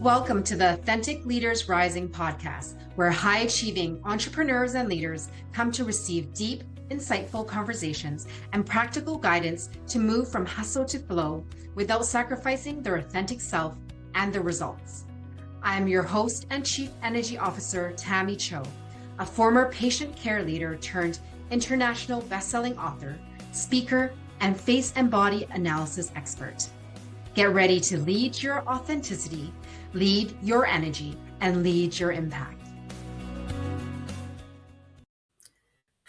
Welcome to the Authentic Leaders Rising podcast, where high achieving entrepreneurs and leaders come to receive deep, insightful conversations and practical guidance to move from hustle to flow without sacrificing their authentic self and the results. I am your host and Chief Energy Officer, Tammy Cho, a former patient care leader turned international best-selling author, speaker, and face and body analysis expert. Get ready to lead your authenticity, lead your energy, and lead your impact.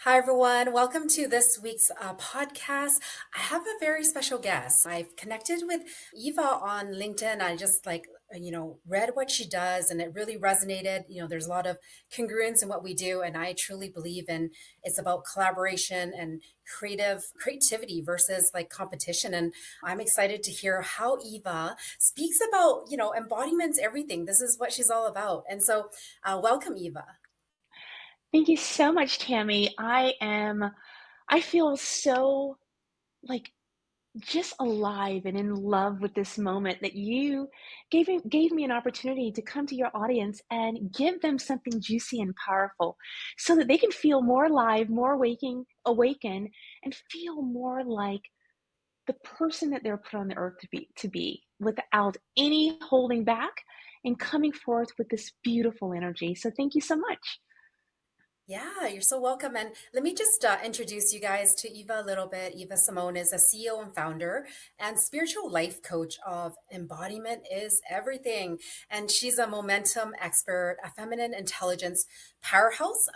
Hi, everyone. Welcome to this week's podcast. I have a very special guest. I've connected with Eva on LinkedIn. I just read what she does and it really resonated. There's a lot of congruence in what we do. And I truly believe in it's about collaboration and creativity versus like competition. And I'm excited to hear how Eva speaks about, embodiment's everything. This is what she's all about. And so welcome, Eva. Thank you so much, Tammy. I feel so just alive and in love with this moment that you gave me an opportunity to come to your audience and give them something juicy and powerful so that they can feel more alive, more awaken, and feel more like the person that they're put on the earth to be without any holding back and coming forth with this beautiful energy. So thank you so much. Yeah, you're so welcome. And let me just introduce you guys to Eva a little bit. Eva Simone is a CEO and founder and spiritual life coach of Embodiment is Everything. And she's a momentum expert, a feminine intelligence powerhouse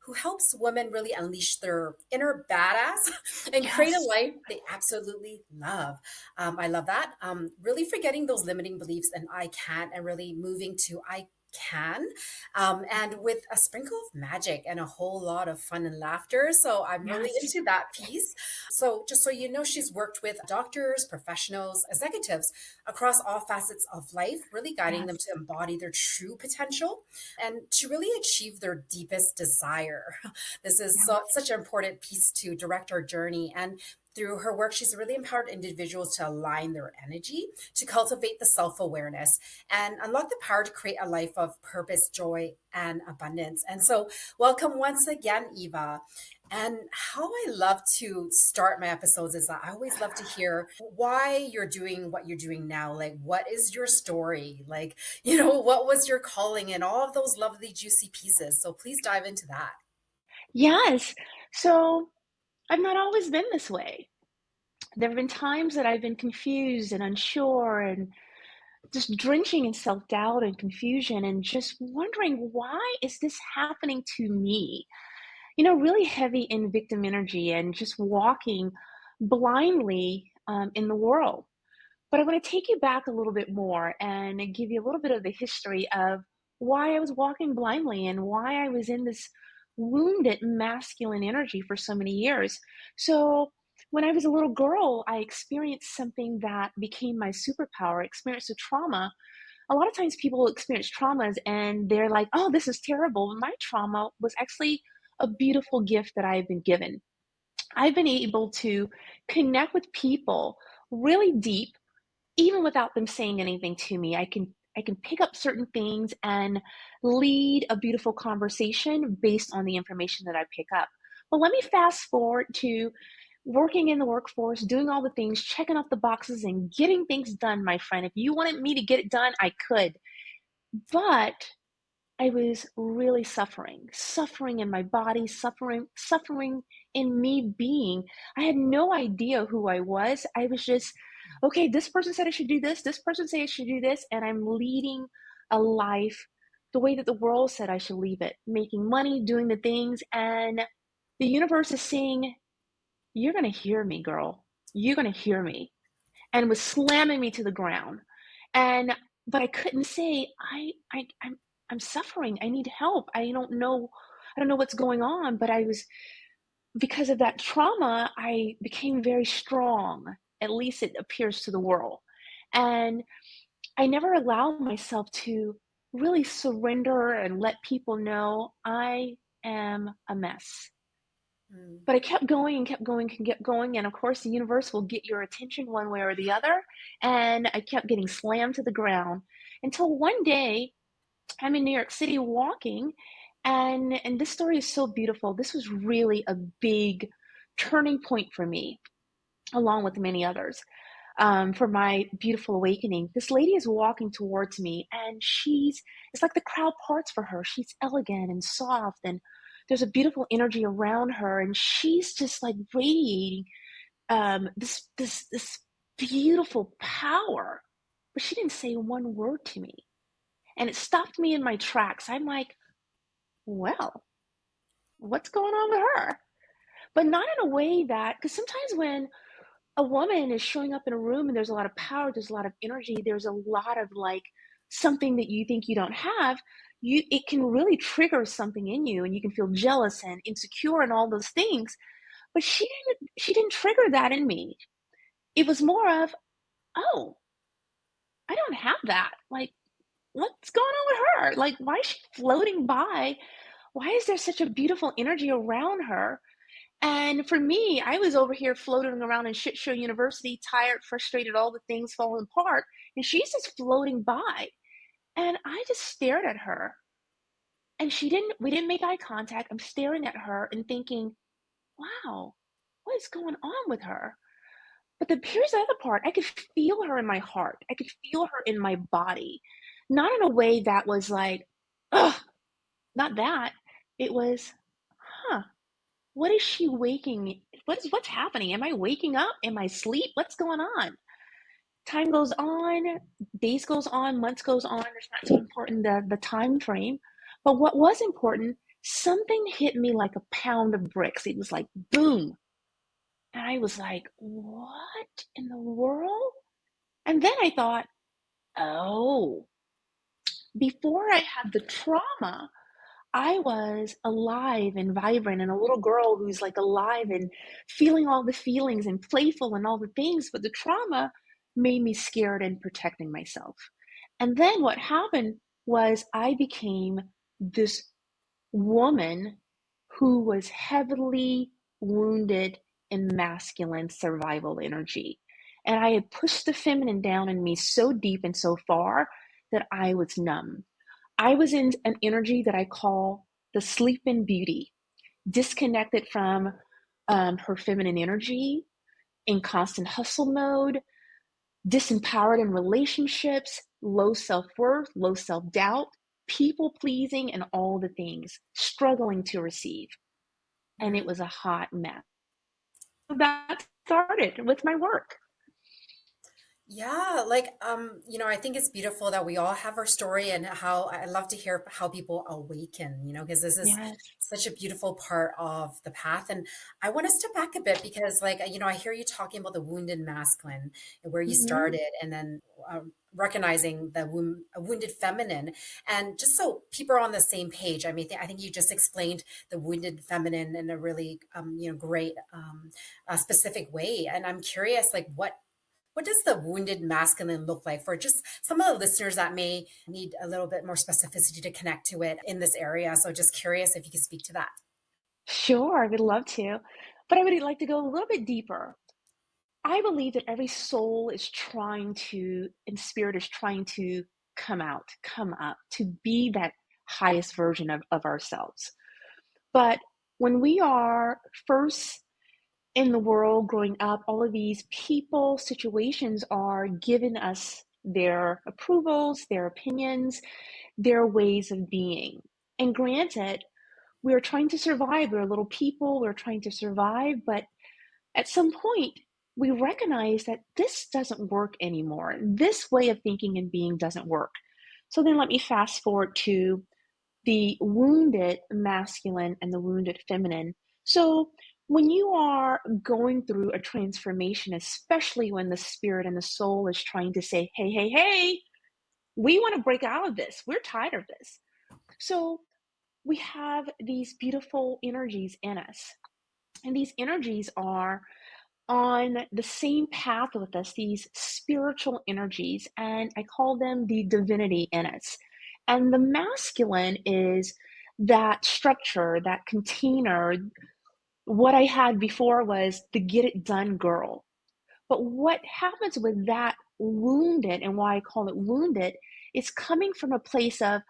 who helps women really unleash their inner badass and create a life they absolutely love. I love that. Really forgetting those limiting beliefs and I can't and really moving to I can and with a sprinkle of magic and a whole lot of fun and laughter. So I'm really into that piece. So just so you know, she's worked with doctors, professionals, executives across all facets of life, really guiding them to embody their true potential and to really achieve their deepest desire. This is such an important piece to direct our journey. And through her work, she's really empowered individuals to align their energy, to cultivate the self-awareness, and unlock the power to create a life of purpose, joy, and abundance. And so, welcome once again, Eva. And how I love to start my episodes is that I always love to hear why you're doing what you're doing now. Like, what is your story? Like, what was your calling and all of those lovely, juicy pieces. So please dive into that. Yes. So I've not always been this way. There have been times that I've been confused and unsure and just drenching in self-doubt and confusion and just wondering, why is this happening to me? Really heavy in victim energy and just walking blindly in the world. But I want to take you back a little bit more and give you a little bit of the history of why I was walking blindly and why I was in this wounded masculine energy for so many years. So when I was a little girl, I experienced something that became my superpower, experienced a trauma. A lot of times people experience traumas and they're like, oh, this is terrible. My trauma was actually a beautiful gift that I've been given. I've been able to connect with people really deep even without them saying anything to me. I can pick up certain things and lead a beautiful conversation based on the information that I pick up. But let me fast forward to working in the workforce, doing all the things, checking off the boxes and getting things done, my friend. If you wanted me to get it done, I could. But I was really suffering in my body, suffering in me being. I had no idea who I was. I was just, okay, this person said I should do this person said I should do this, and I'm leading a life the way that the world said I should leave it, making money, doing the things, and the universe is saying, you're gonna hear me, girl. You're gonna hear me. And was slamming me to the ground. But I couldn't say, I'm suffering. I need help. I don't know what's going on. But because of that trauma, I became very strong. At least it appears to the world. And I never allowed myself to really surrender and let people know I am a mess. But I kept going and kept going and kept going. And of course, the universe will get your attention one way or the other. And I kept getting slammed to the ground. until one day I'm in New York City walking, and this story is so beautiful. This was really a big turning point for me, along with many others, for my beautiful awakening. This lady is walking towards me, and it's like the crowd parts for her. She's elegant and soft, and there's a beautiful energy around her, and she's just like radiating this beautiful power. But she didn't say one word to me, and it stopped me in my tracks. I'm like, well, what's going on with her? But not in a way that, because sometimes when a woman is showing up in a room and there's a lot of power, there's a lot of energy, there's a lot of like something that you think you don't have, it can really trigger something in you and you can feel jealous and insecure and all those things. But she didn't trigger that in me. It was more of, oh, I don't have that. Like, what's going on with her? Like, why is she floating by? Why is there such a beautiful energy around her? And for me, I was over here floating around in shit show university, tired, frustrated, all the things falling apart. And she's just floating by. And I just stared at her. And we didn't make eye contact. I'm staring at her and thinking, wow, what is going on with her? But here's the other part. I could feel her in my heart. I could feel her in my body. Not in a way that was like, ugh, not that. It was, huh, what is she waking? What's happening? Am I waking up? Am I asleep? What's going on? Time goes on, days goes on, months goes on. It's not so important the time frame. But what was important, something hit me like a pound of bricks. It was like boom. And I was like, what in the world? And then I thought, oh, before I had the trauma, I was alive and vibrant and a little girl who's like alive and feeling all the feelings and playful and all the things, but the trauma made me scared and protecting myself. And then what happened was I became this woman who was heavily wounded in masculine survival energy. And I had pushed the feminine down in me so deep and so far that I was numb. I was in an energy that I call the sleeping beauty, disconnected from her feminine energy, in constant hustle mode, disempowered in relationships, low self worth, low self doubt, people pleasing, and all the things, struggling to receive. And it Mhm. was a hot mess. That started with my work. Yeah, I think it's beautiful that we all have our story and how I love to hear how people awaken, because this is Yes. such a beautiful part of the path. And I want to step back a bit because, I hear you talking about the wounded masculine and where you Mm-hmm. started, and then recognizing the wounded feminine. And just so people are on the same page, I mean, I think you just explained the wounded feminine in a really, great, specific way. And I'm curious, like, what does the wounded masculine look like for just some of the listeners that may need a little bit more specificity to connect to it in this area? So just curious if you could speak to that. Sure, I would love to. But I would like to go a little bit deeper. I believe that every soul is trying to, in spirit, is trying to come out, come up, to be that highest version of ourselves. But when we are first in the world growing up, all of these people, situations are giving us their approvals, their opinions, their ways of being. And granted, we're trying to survive. We're little people, we're trying to survive, but at some point, we recognize that this doesn't work anymore. This way of thinking and being doesn't work. So then let me fast forward to the wounded masculine and the wounded feminine. So when you are going through a transformation, especially when the spirit and the soul is trying to say, hey, hey, hey, we want to break out of this. We're tired of this. So we have these beautiful energies in us. And these energies are on the same path with us, these spiritual energies, and I call them the divinity in us. And the masculine is that structure, that container. What I had before was the get it done girl. But what happens with that wounded, and why I call it wounded, It's coming from a place of,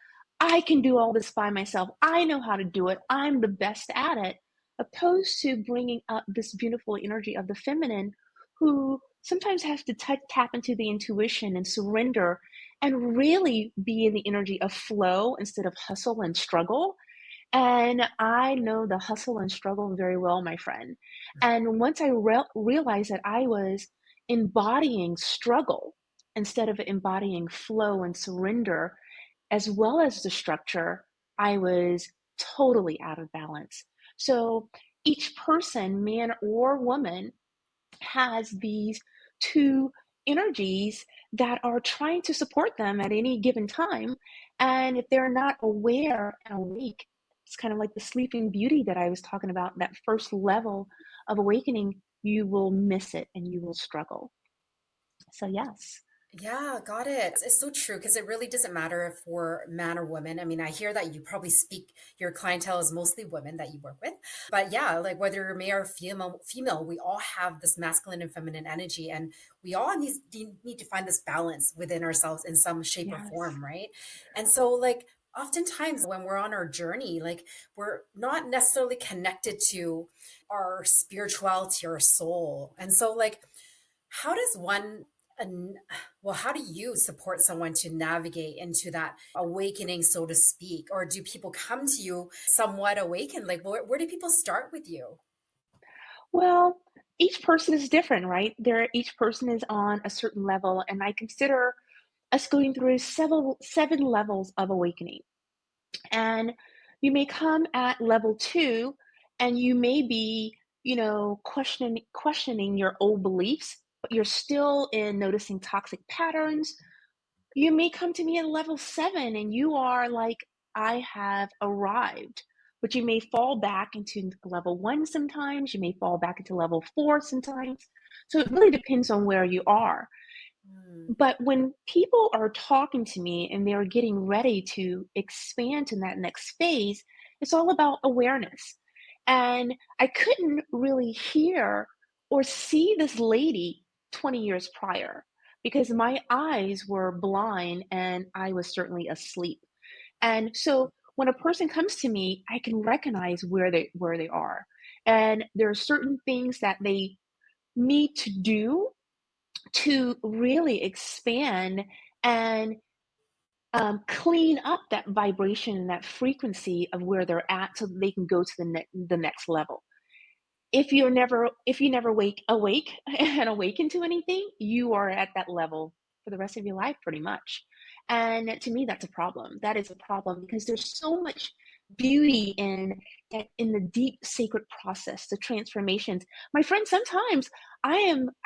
I can do all this by myself. I know how to do it. I'm the best at it, opposed to bringing up this beautiful energy of the feminine who sometimes has to tap into the intuition and surrender and really be in the energy of flow instead of hustle and struggle. And I know the hustle and struggle very well, my friend. And once I realized that I was embodying struggle instead of embodying flow and surrender, as well as the structure, I was totally out of balance. So each person, man or woman, has these two energies that are trying to support them at any given time. And if they're not aware and awake, it's kind of like the sleeping beauty that I was talking about, that first level of awakening, you will miss it and you will struggle. So, yes. Yeah, got it. It's so true because it really doesn't matter if we're man or woman. I mean, I hear that you probably speak, your clientele is mostly women that you work with. But yeah, like whether you're male or female, we all have this masculine and feminine energy, and we all need to find this balance within ourselves in some shape or Yes. form, right? And so like oftentimes when we're on our journey, like we're not necessarily connected to our spirituality or soul. And so like how does one an- well, how do you support someone to navigate into that awakening, so to speak? Or do people come to you somewhat awakened? Like, where do people start with you? Well, each person is different, right? Each person is on a certain level, and I consider us going through seven levels of awakening. And you may come at level 2 and you may be, questioning your old beliefs, but you're still in noticing toxic patterns. You may come to me at level 7 and you are like, I have arrived. But you may fall back into level 1 sometimes, you may fall back into level 4 sometimes. So it really depends on where you are. Hmm. But when people are talking to me and they're getting ready to expand to that next phase, it's all about awareness. And I couldn't really hear or see this lady 20 years prior because my eyes were blind and I was certainly asleep. And so when a person comes to me, I can recognize where they are. And there are certain things that they need to do to really expand and clean up that vibration and that frequency of where they're at so that they can go to the next level. If you never awake and awaken to anything, you are at that level for the rest of your life pretty much. And to me, that's a problem. That is a problem because there's so much beauty in the deep sacred process, the transformations. My friend, sometimes I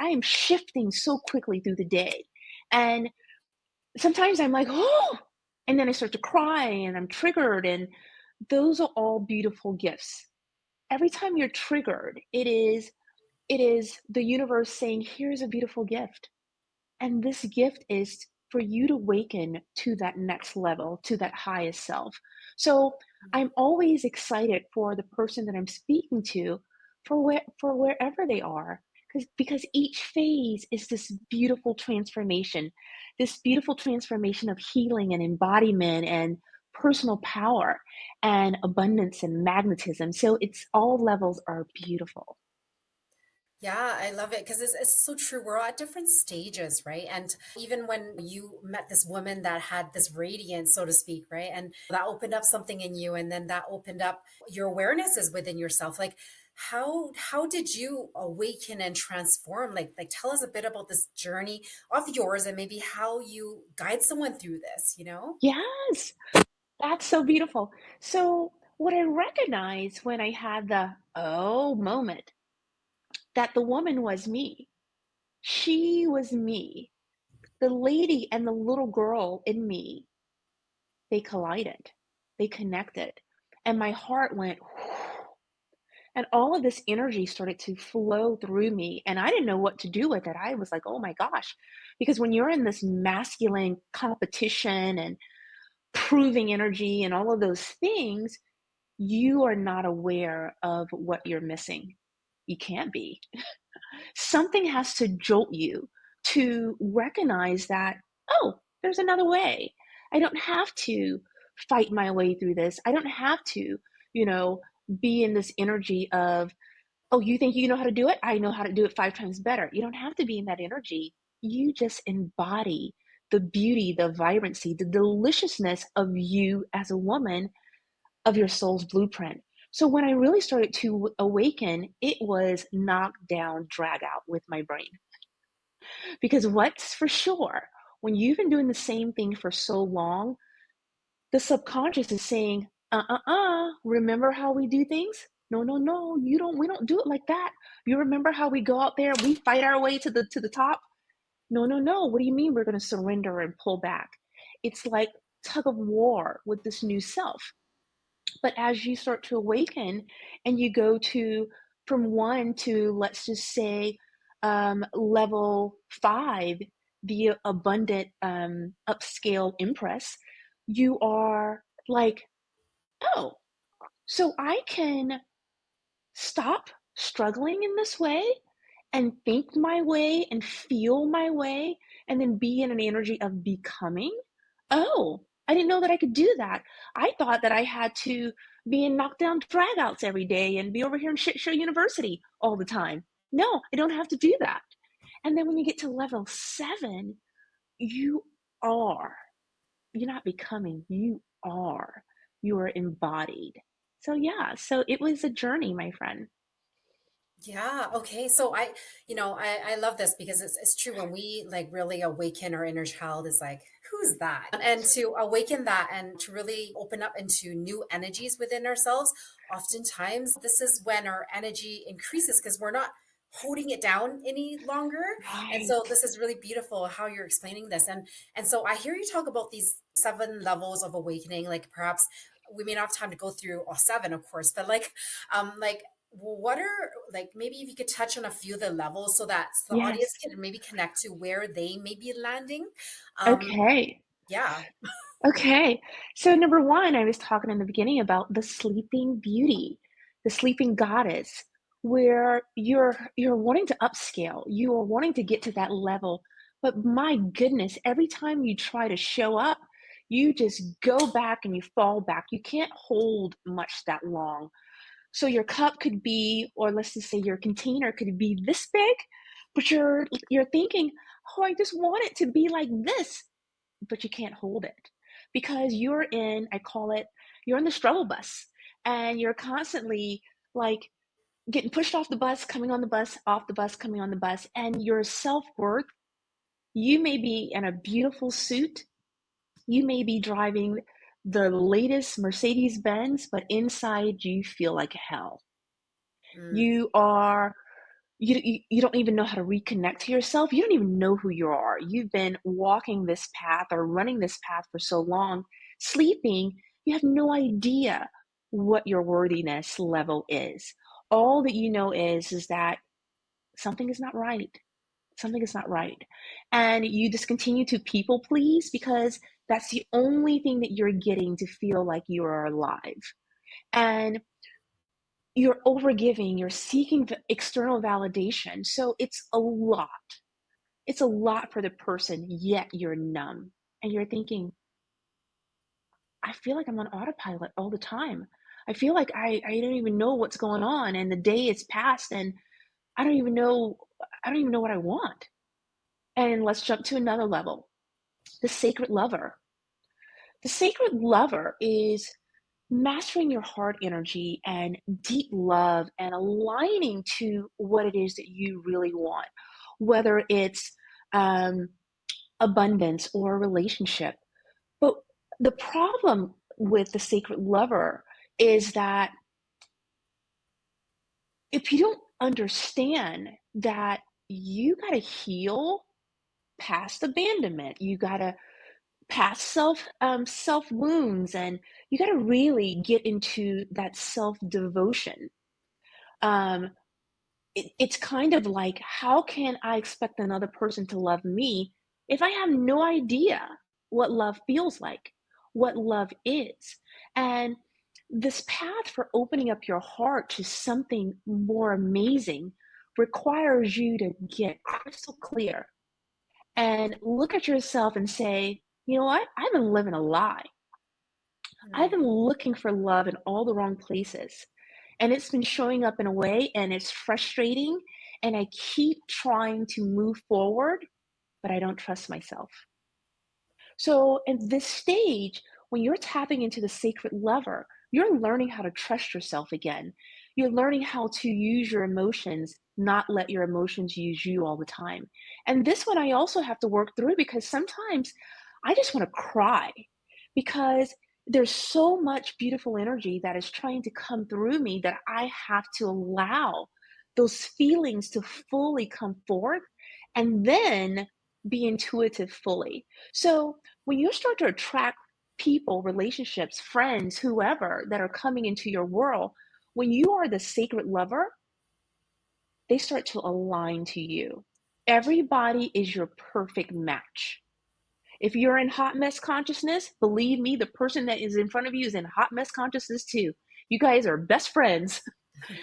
am shifting so quickly through the day. And sometimes I'm like, oh, and then I start to cry and I'm triggered. And those are all beautiful gifts. Every time you're triggered, it is the universe saying, here's a beautiful gift. And this gift is for you to awaken to that next level, to that highest self. So I'm always excited for the person that I'm speaking to, for wherever they are, because each phase is this beautiful transformation of healing and embodiment and personal power and abundance and magnetism. So it's all levels are beautiful. Yeah, I love it because it's so true. We're all at different stages, right? And even when you met this woman that had this radiance, so to speak, right? And that opened up something in you, and then that opened up your awarenesses within yourself. Like, how did you awaken and transform? Like tell us a bit about this journey of yours and maybe how you guide someone through this, you know? Yes. That's so beautiful. So, what I recognized when I had the oh moment, that the woman was me. She was me. The lady and the little girl in me, they collided. They connected. And my heart went, and all of this energy started to flow through me. And I didn't know what to do with it. I was like, oh my gosh. Because when you're in this masculine competition and proving energy and all of those things, you are not aware of what you're missing. You can't be. Something has to jolt you to recognize that, oh, there's another way. I don't have to fight my way through this. I don't have to, you know, be in this energy of, oh, you think you know how to do it? I know how to do it 5 times better. You don't have to be in that energy. You just embody the beauty, the vibrancy, the deliciousness of you as a woman, of your soul's blueprint. So when I really started to awaken, it was knock down, drag out with my brain. Because what's for sure, when you've been doing the same thing for so long, the subconscious is saying, remember how we do things? No, no, no, you don't, we don't do it like that. You remember how we go out there, we fight our way to the top? No, no, no. What do you mean we're going to surrender and pull back? It's like tug of war with this new self. But as you start to awaken and you go to from one to, let's just say, level five, the abundant upscale impress, you are like, oh, so I can stop struggling in this way and think my way and feel my way and then be in an energy of becoming. Oh, I didn't know that I could do that. I thought that I had to be in knockdown dragouts every day and be over here in shit show university all the time. No, I don't have to do that. And then when you get to level 7, you are. You're not becoming, you are. You are embodied. So yeah, so it was a journey, my friend. Yeah. Okay. So I love this because it's true when we like really awaken our inner child is like, who's that? And to awaken that and to really open up into new energies within ourselves, oftentimes this is when our energy increases because we're not holding it down any longer. And so Right. this is really beautiful how you're explaining this. And so I hear you talk about these 7 levels of awakening, like perhaps we may not have time to go through all 7, of course, but like what are like maybe if you could touch on a few of the levels so that the audience Yes. can maybe connect to where they may be landing. Um, Okay. yeah. Okay. So number one, I was talking in the beginning about the sleeping beauty, the sleeping goddess, where you're wanting to upscale, you are wanting to get to that level. But my goodness, every time you try to show up, you just go back and you fall back. You can't hold much that long. So your cup could be, or let's just say your container could be this big, but you're thinking, oh, I just want it to be like this, but you can't hold it because you're in, I call it, you're in the struggle bus and you're constantly like getting pushed off the bus, coming on the bus, off the bus, coming on the bus, and your self-worth, you may be in a beautiful suit, you may be driving the latest Mercedes Benz, but inside you feel like hell. Mm, You are you don't even know how to reconnect to yourself. You don't even know who you are. You've been walking this path or running this path for so long, sleeping, you have no idea what your worthiness level is. All that you know is that something is not right. Something is not right. And you just continue to people please because that's the only thing that you're getting to feel like you are alive. And you're overgiving, you're seeking external validation. So it's a lot. It's a lot for the person, yet you're numb. And you're thinking, I feel like I'm on autopilot all the time. I feel like I don't even know what's going on. And the day is past and I don't even know, I don't even know what I want. And let's jump to another level. The sacred lover. The sacred lover is mastering your heart energy and deep love and aligning to what it is that you really want, whether it's um, abundance or a relationship. But the problem with the sacred lover is that if you don't understand that you got to heal past abandonment, you got to past self wounds, and you got to really get into that self devotion. um it's kind of like, how can I expect another person to love me if I have no idea what love feels like, what love is? And this path for opening up your heart to something more amazing requires you to get crystal clear and look at yourself and say, You know what? I've been living a lie. I've been Hmm. looking for love in all the wrong places. And it's been showing up in a way, and it's frustrating. And I keep trying to move forward, but I don't trust myself. So, in this stage, when you're tapping into the sacred lever, you're learning how to trust yourself again. You're learning how to use your emotions, not let your emotions use you all the time. And this one I also have to work through because sometimes I just want to cry because there's so much beautiful energy that is trying to come through me that I have to allow those feelings to fully come forth and then be intuitive fully. So, when you start to attract people, relationships, friends, whoever that are coming into your world, when you are the sacred lover, they start to align to you. Everybody is your perfect match. If you're in hot mess consciousness, believe me, the person that is in front of you is in hot mess consciousness too. You guys are best friends.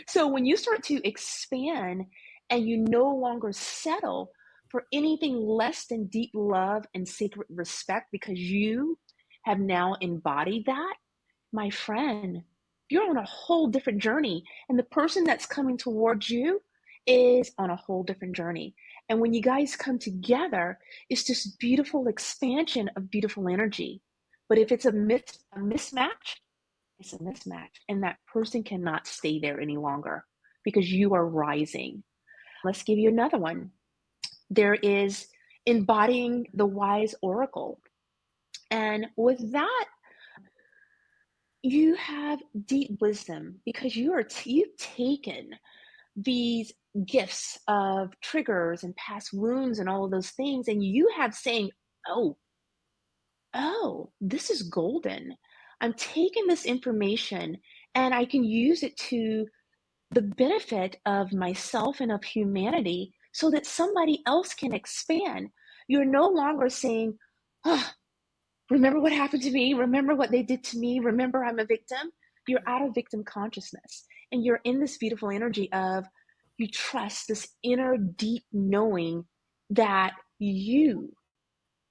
So when you start to expand and you no longer settle for anything less than deep love and sacred respect because you have now embodied that, my friend, you're on a whole different journey. And the person that's coming towards you is on a whole different journey. And when you guys come together, it's this beautiful expansion of beautiful energy. But if it's a mismatch, it's a mismatch, and that person cannot stay there any longer because you are rising. Let's give you another one. There is embodying the wise oracle. And with that, you have deep wisdom because you've taken these gifts of triggers and past wounds and all of those things, and you have saying, oh, this is golden. I'm taking this information and I can use it to the benefit of myself and of humanity so that somebody else can expand. You're no longer saying, oh, remember what happened to me? Remember what they did to me? Remember I'm a victim? You're out of victim consciousness and you're in this beautiful energy of you trust this inner deep knowing that you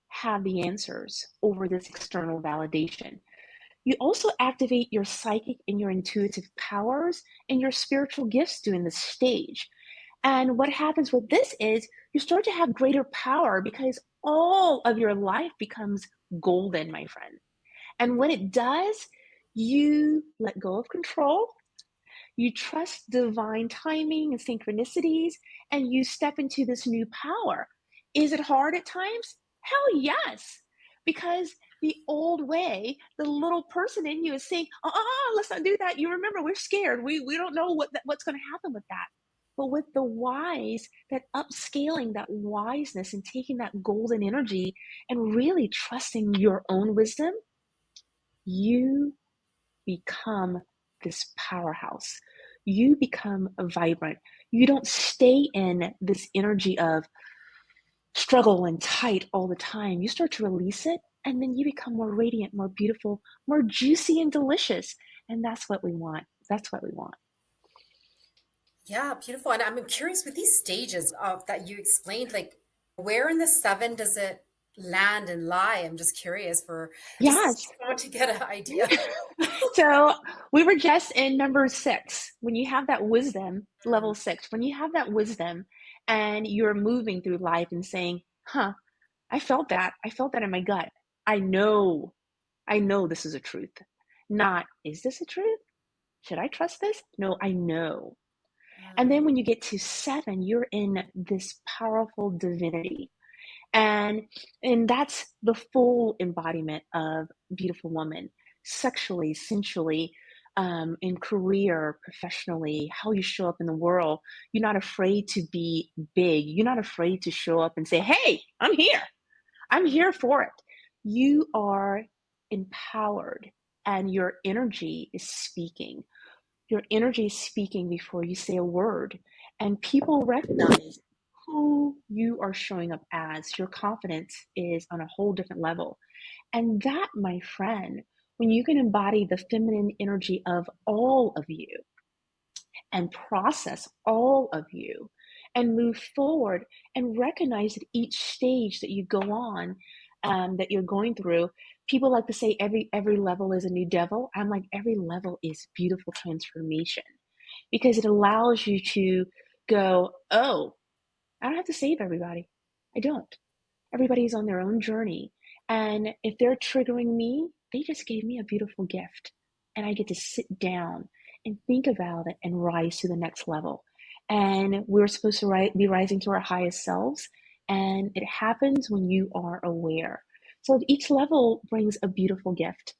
have the answers over this external validation. You also activate your psychic and your intuitive powers and your spiritual gifts during this stage. And what happens with this is you start to have greater power because all of your life becomes golden, my friend. And when it does, you let go of control, you trust divine timing and synchronicities, and you step into this new power. Is it hard at times? Hell yes. Because the old way, the little person in you is saying, let's not do that. You remember, we're scared. We don't know what's going to happen with that. But with the wise, that upscaling that wiseness and taking that golden energy and really trusting your own wisdom, you become this powerhouse. You become vibrant. You don't stay in this energy of struggle and tight all the time. You start to release it, and then you become more radiant, more beautiful, more juicy and delicious. And that's what we want. That's what we want. Yeah, beautiful. And I'm curious with these stages of that you explained, like where in the seven does it land and lie? I'm just curious for just Yes. want to get an idea. So we were just in number 6. When you have that wisdom, level Mm, 6, when you have that wisdom and you're moving through life and saying, huh, I felt that. I felt that in my gut. I know, I know this is a truth. Not, is this a truth? Should I trust this? No, I know. And then mm. when you get to 7, you're in this powerful divinity. And and that's the full embodiment of beautiful woman, sexually, sensually, in career, professionally, how you show up in the world. You're not afraid to be big. You're not afraid to show up and say, hey, I'm here. I'm here for it. You are empowered and your energy is speaking. Your energy is speaking before you say a word, and people recognize who you are showing up as. Your confidence is on a whole different level. And that, my friend, when you can embody the feminine energy of all of you and process all of you and move forward and recognize at each stage that you go on that you're going through. People like to say every level is a new devil. I'm like, every level is beautiful transformation because it allows you to go, oh, I don't have to save everybody. I don't. Everybody's on their own journey. And if they're triggering me, they just gave me a beautiful gift. And I get to sit down and think about it and rise to the next level. And we're supposed to be rising to our highest selves. And it happens when you are aware. So each level brings a beautiful gift.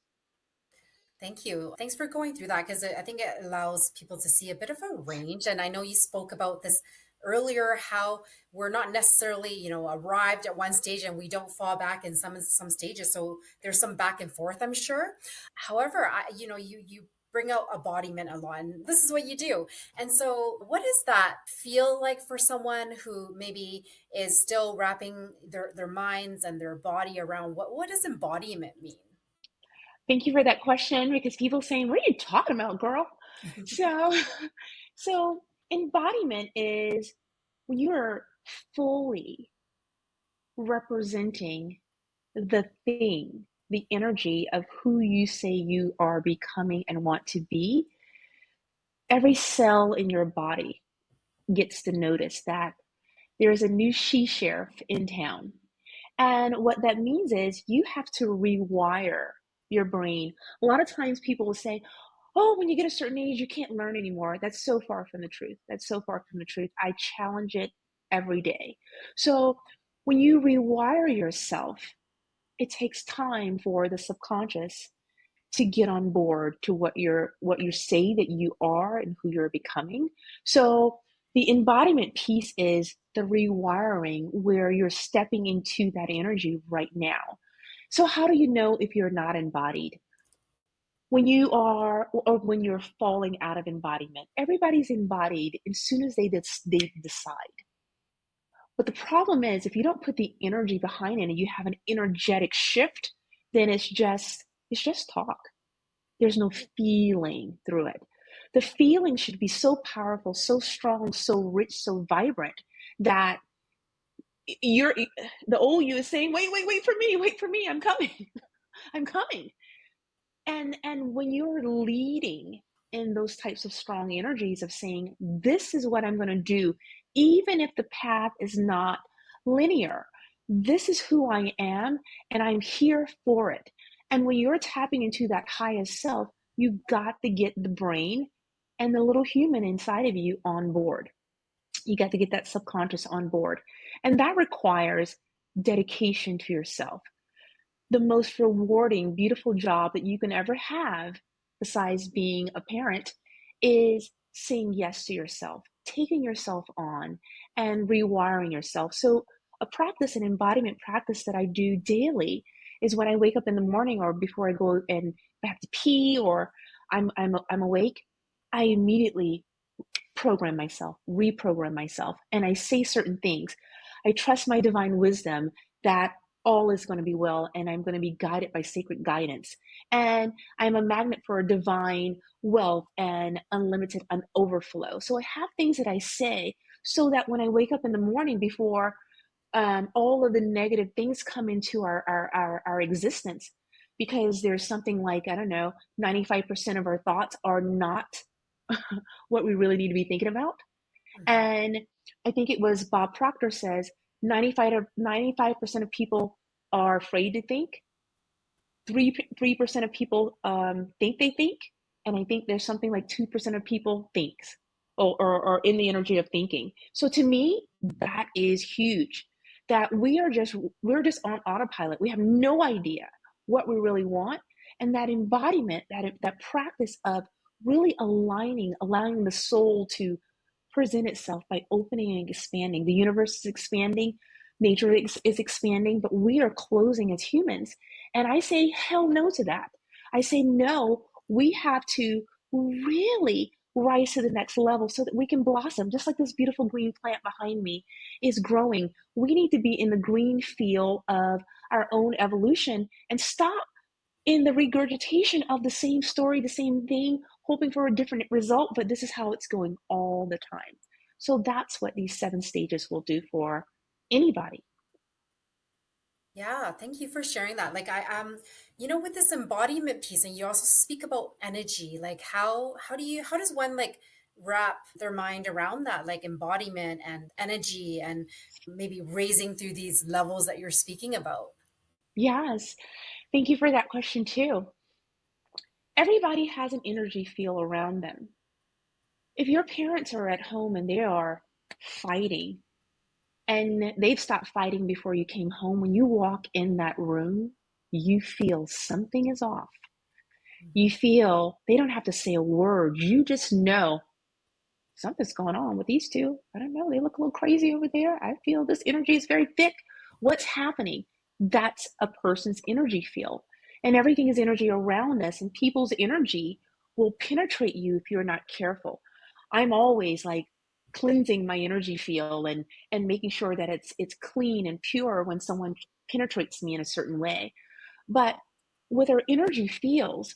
Thank you. Thanks for going through that because I think it allows people to see a bit of a range. And I know you spoke about this earlier, how we're not necessarily, arrived at one stage and we don't fall back in some stages. So there's some back and forth, I'm sure. However, you bring out embodiment a lot, and this is what you do. And so, what does that feel like for someone who maybe is still wrapping their minds and their body around what does embodiment mean? Thank you for that question because people saying, what are you talking about, girl? So, so embodiment is when you're fully representing the thing, the energy of who you say you are becoming and want to be. Every cell in your body gets to notice that there is a new she sheriff in town. And what that means is you have to rewire your brain. A lot of times people will say, oh, when you get a certain age, you can't learn anymore. That's so far from the truth. That's so far from the truth. I challenge it every day. So when you rewire yourself, it takes time for the subconscious to get on board to what you say that you are and who you're becoming. So the embodiment piece is the rewiring where you're stepping into that energy right now. So how do you know if you're not embodied? When you are or when you're falling out of embodiment. Everybody's embodied as soon as they decide. But the problem is if you don't put the energy behind it and you have an energetic shift, then it's just talk. There's no feeling through it. The feeling should be so powerful, so strong, so rich, so vibrant that you're the old you is saying, wait for me, I'm coming, I'm coming. And when you're leading in those types of strong energies of saying, this is what I'm going to do, even if the path is not linear, this is who I am, and I'm here for it. And when you're tapping into that highest self, you got to get the brain and the little human inside of you on board. You got to get that subconscious on board. And that requires dedication to yourself. The most rewarding, beautiful job that you can ever have, besides being a parent, is saying yes to yourself, taking yourself on, and rewiring yourself. So, a practice, an embodiment practice that I do daily is when I wake up in the morning or before I go and I have to pee or I'm awake, I immediately program myself, reprogram myself, and I say certain things. I trust my divine wisdom that all is going to be well and I'm going to be guided by sacred guidance. And I'm a magnet for divine wealth and unlimited and overflow. So I have things that I say so that when I wake up in the morning before all of the negative things come into our existence, because there's something like, I don't know, 95% of our thoughts are not what we really need to be thinking about. Mhm. And I think it was Bob Proctor says 95% of people are afraid to think. 3% of people think they think, and I think there's something like 2% of people thinks or in the energy of thinking. So to me, that is huge. That we're just on autopilot. We have no idea what we really want, and that embodiment, that practice of really aligning, allowing the soul to present itself by opening and expanding. The universe is expanding, nature is expanding, but we are closing as humans. And I say, hell no to that. I say, no, we have to really rise to the next level so that we can blossom, just like this beautiful green plant behind me is growing. We need to be in the green field of our own evolution and stop in the regurgitation of the same story, the same thing, hoping for a different result, but this is how it's going all the time. So that's what these 7 stages will do for anybody. Yeah, thank you for sharing that. Like with this embodiment piece, and you also speak about energy, like how does one like wrap their mind around that, like embodiment and energy and maybe raising through these levels that you're speaking about? Yes, thank you for that question too. Everybody has an energy field around them. If your parents are at home and they are fighting and they've stopped fighting before you came home, when you walk in that room, you feel something is off. You Mhm. feel they don't have to say a word. You just know something's going on with these two. I don't know. They look a little crazy over there. I feel this energy is very thick. What's happening? That's a person's energy field. And everything is energy around us, and people's energy will penetrate you if you're not careful. I'm always like cleansing my energy field and making sure that it's clean and pure when someone penetrates me in a certain way. But with our energy fields,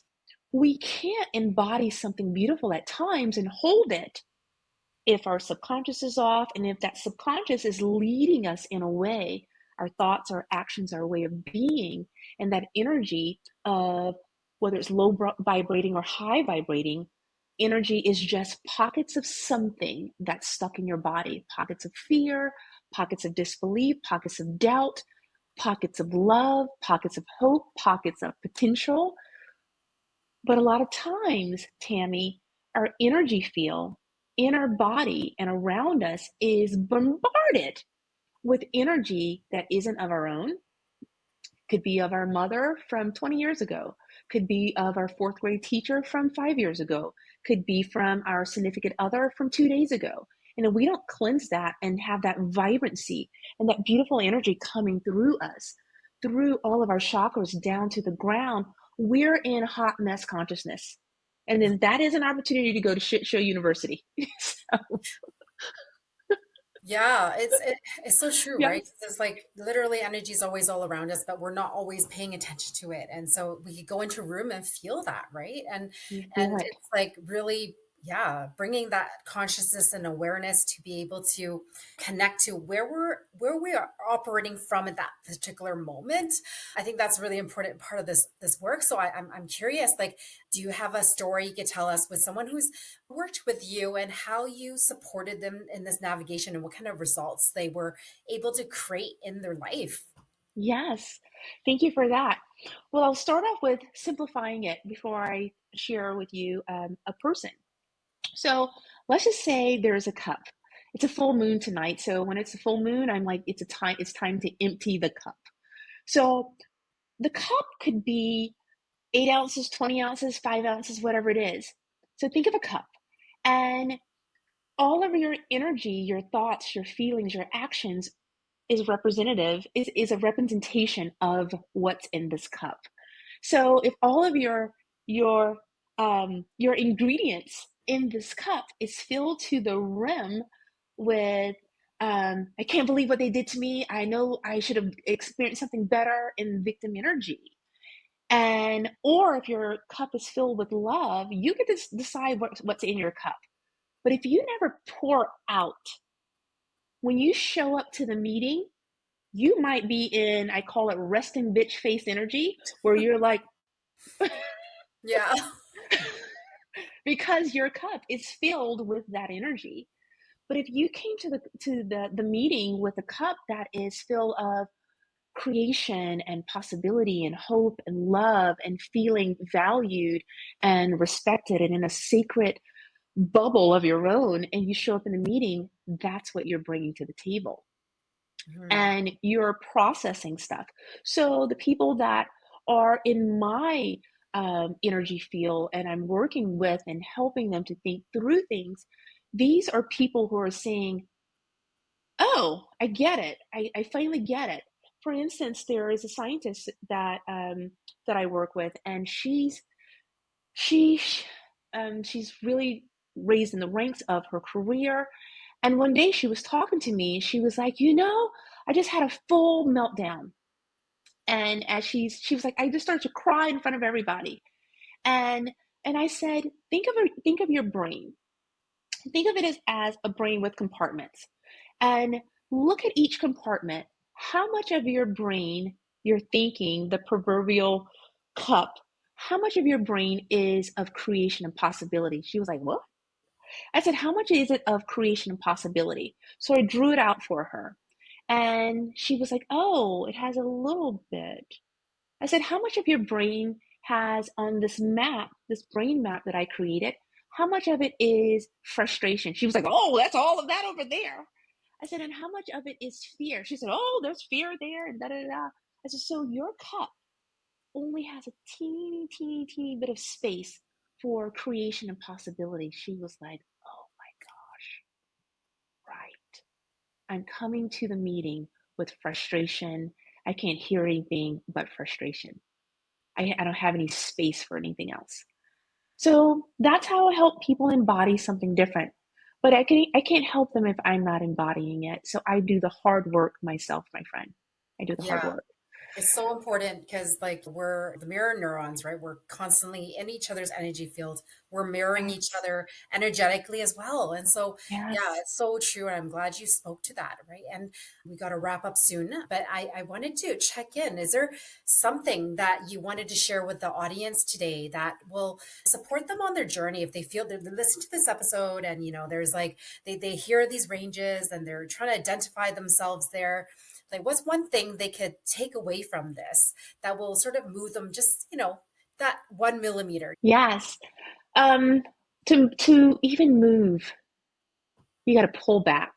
we can't embody something beautiful at times and hold it if our subconscious is off, and if that subconscious is leading us in a way, our thoughts, our actions, our way of being, and that energy of whether it's low vibrating or high vibrating, energy is just pockets of something that's stuck in your body, pockets of fear, pockets of disbelief, pockets of doubt, pockets of love, pockets of hope, pockets of potential. But a lot of times, Tammy, our energy field in our body and around us is bombarded with energy that isn't of our own, could be of our mother from 20 years ago, could be of our fourth grade teacher from 5 years ago, could be from our significant other from 2 days ago. And if we don't cleanse that and have that vibrancy and that beautiful energy coming through us, through all of our chakras down to the ground, we're in hot mess consciousness. And then that is an opportunity to go to shit show university. So, Yeah, it's so true, right? yes, 'Cause it's like literally energy is always all around us, but we're not always paying attention to it. And so we could go into a room and feel that, right? you feel And it. it's like really, yeah, bringing that consciousness and awareness to be able to connect to where we are operating from at that particular moment. I think that's a really important part of this work. So I'm curious, like, do you have a story you could tell us with someone who's worked with you and how you supported them in this navigation and what kind of results they were able to create in their life? Yes, thank you for that. Well, I'll start off with simplifying it before I share with you a person. So let's just say there's a cup. It's a full moon tonight. So when it's a full moon, I'm like, it's time to empty the cup. So the cup could be 8 ounces, 20 ounces, 5 ounces, whatever it is. So think of a cup and all of your energy, your thoughts, your feelings, your actions is a representation of what's in this cup. So if all of your ingredients in this cup is filled to the rim with I can't believe what they did to me. I know I should have experienced something better in victim energy. And or if your cup is filled with love, you get to decide what's in your cup. But if you never pour out, when you show up to the meeting, you might be in, I call it resting bitch face energy, where you're like, Yeah. because your cup is filled with that energy. But if you came to the meeting with a cup that is filled of creation and possibility and hope and love and feeling valued and respected and in a sacred bubble of your own, and you show up in the meeting, that's what you're bringing to the table. Mhm. And you're processing stuff. So the people that are in my energy field and I'm working with and helping them to think through things, these are people who are saying, "Oh, I get it. I finally get it." For instance, there is a scientist that I work with, and she she's really raised in the ranks of her career. And one day she was talking to me, and she was like, I just had a full meltdown. And as she was like, I just started to cry in front of everybody. And and I said, think of your brain. Think of it as a brain with compartments. And look at each compartment. How much of your brain your thinking, the proverbial cup, how much of your brain is of creation and possibility? She was like, what? I said, how much is it of creation and possibility? So I drew it out for her. And she was like, oh, it has a little bit. I said, how much of your brain has on this map, this brain map that I created? How much of it is frustration? She was like, oh, that's all of that over there. I said, and how much of it is fear? She said, oh, there's fear there and da da da. I said, so your cup only has a teeny, teeny, teeny bit of space for creation and possibility. She was like, oh my gosh, right. I'm coming to the meeting with frustration. I can't hear anything but frustration. I don't have any space for anything else. So that's how I help people embody something different. But I can't help them if I'm not embodying it. So I do the hard work myself, my friend. I do the hard Yeah. work. It's so important because, like, we're the mirror neurons, right? We're constantly in each other's energy field. We're mirroring each Yes. other energetically as well. And so, yeah, Yes. it's so true. And I'm glad you spoke to that, right? And we got to wrap up soon. But I wanted to check in. Is there something that you wanted to share with the audience today that will support them on their journey if they feel they listen to this episode and, there's like, they hear these ranges and they're trying to identify themselves there? Like, what's one thing they could take away from this that will sort of move them just, that 1 millimeter? Yes. Um, to even move, you got to pull back.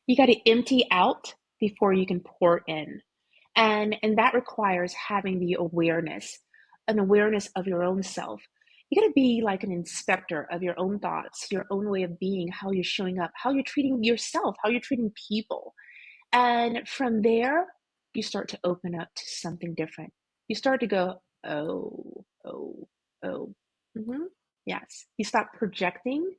You got to empty out before you can pour in. And that requires having the awareness, an awareness of your own self. You got to be like an inspector of your own thoughts, your own way of being, how you're showing up, how you're treating yourself, how you're treating people. And from there, you start to open up to something different. You start to go, oh, oh, oh. Yes. You stop projecting.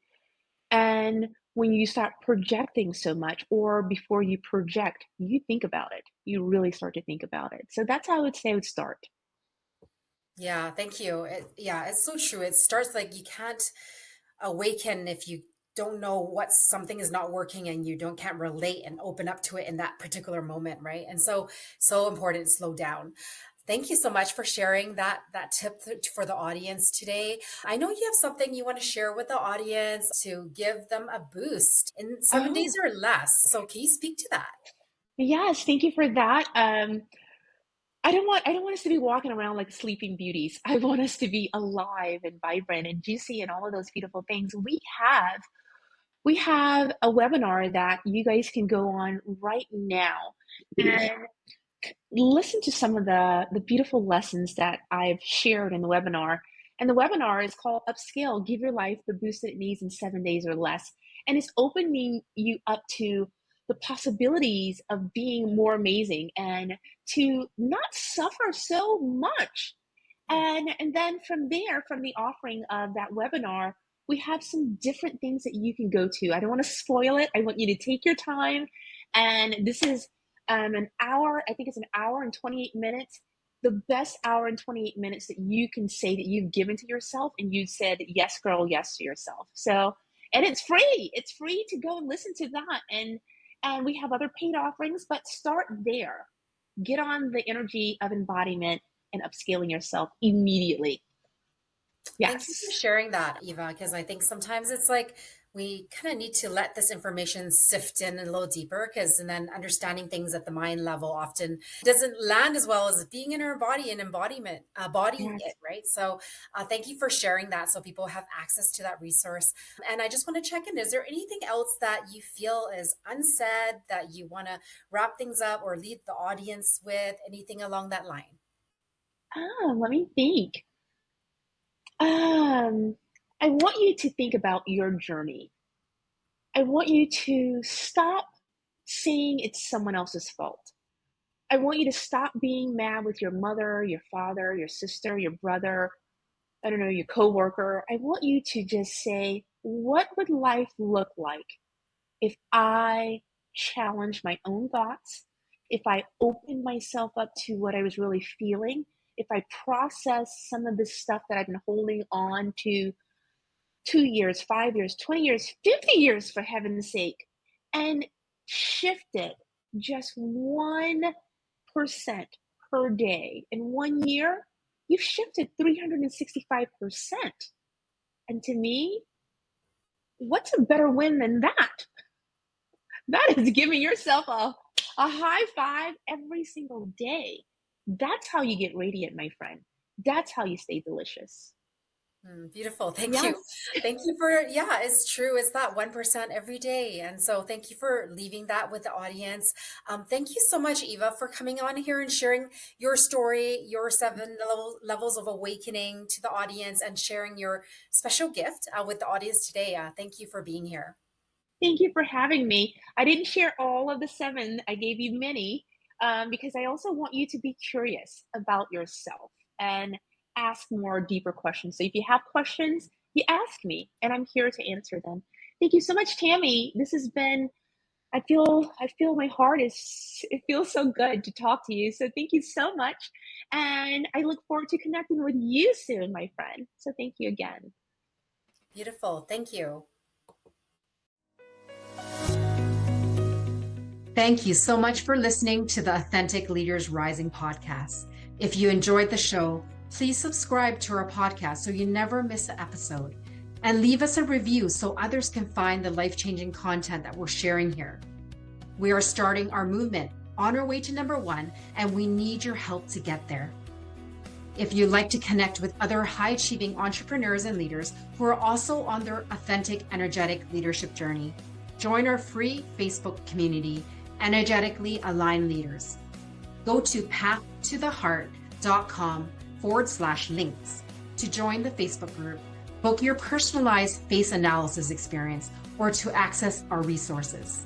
And when you start projecting so much, or before you project, you think about it. You really start to think about it. So that's how I would say I would start. Yeah, thank you. Yeah, it's so true. It starts like you can't awaken if you don't know what something is not working and you don't can't relate and open up to it in that particular moment, right? And so important to slow down. Thank you so much for sharing that tip for the audience today. I know you have something you want to share with the audience to give them a boost in 7 days Oh, or less. So can you speak to that? yes, thank you for that. I don't want us to be walking around like sleeping beauties. I want us to be alive and vibrant and juicy and all of those beautiful things. We have a webinar that you guys can go on right now and listen to some of the beautiful lessons that I've shared in the webinar. And the webinar is called Upscale, Give Your Life the Boost It Needs in 7 days or less. And it's opening you up to the possibilities of being more amazing and to not suffer so much. And then from there, from the offering of that webinar, we have some different things that you can go to. I don't want to spoil it. I want you to take your time. And this is an hour, I think it's an hour and 28 minutes. The best hour and 28 minutes that you can say that you've given to yourself and you said, yes, girl, yes to yourself. So, and it's free. It's free to go and listen to that. And we have other paid offerings, but start there. Get on the energy of embodiment and upscaling yourself immediately. Thank you for Yes. sharing that, Eva, because I think sometimes it's like we kind of need to let this information sift in a little deeper because and then understanding things at the mind level often doesn't land as well as being in our body and embodiment, bodying Yes. it, right? So thank you for sharing that so people have access to that resource. And I just want to check in. Is there anything else that you feel is unsaid that you want to wrap things up or lead the audience with? Anything along that line? Let me think. Um, I want you to think about your journey. I want you to stop saying it's someone else's fault. I want you to stop being mad with your mother, your father, your sister, your brother, I don't know, your coworker. I want you to just say, what would life look like if I challenge my own thoughts, if I open myself up to what I was really feeling, if I process some of this stuff that I've been holding on to 2 years, 5 years, 20 years, 50 years, for heaven's sake, and shift it just 1%. per day. In 1 year, you've shifted 365%. And to me, what's a better win than that? That is giving yourself a high five every single day. That's how you get radiant, my friend. That's how you stay delicious. Beautiful. Thank you. Yes. Thank you for, yeah, it's true. It's that 1% every day. And so thank you for leaving that with the audience. Thank you so much, Eva, for coming on here and sharing your story, your levels of awakening to the audience and sharing your special gift with the audience today. Thank you for being here. Thank you for having me. I didn't share all of the seven, I gave you many, because I also want you to be curious about yourself and ask more deeper questions. So if you have questions, you ask me, and I'm here to answer them. Thank you so much, Tammy. This has been, I feel my heart is, it feels so good to talk to you. So thank you so much. And I look forward to connecting with you soon, my friend. So thank you again. Beautiful. Thank you. Thank you so much for listening to the Authentic Leaders Rising podcast. If you enjoyed the show, please subscribe to our podcast so you never miss an episode. And leave us a review so others can find the life-changing content that we're sharing here. We are starting our movement on our way to #1, and we need your help to get there. If you'd like to connect with other high-achieving entrepreneurs and leaders who are also on their authentic, energetic leadership journey, join our free Facebook community, Energetically Aligned Leaders. Go to pathtotheheart.com/links to join the Facebook group, book your personalized face analysis experience, or to access our resources.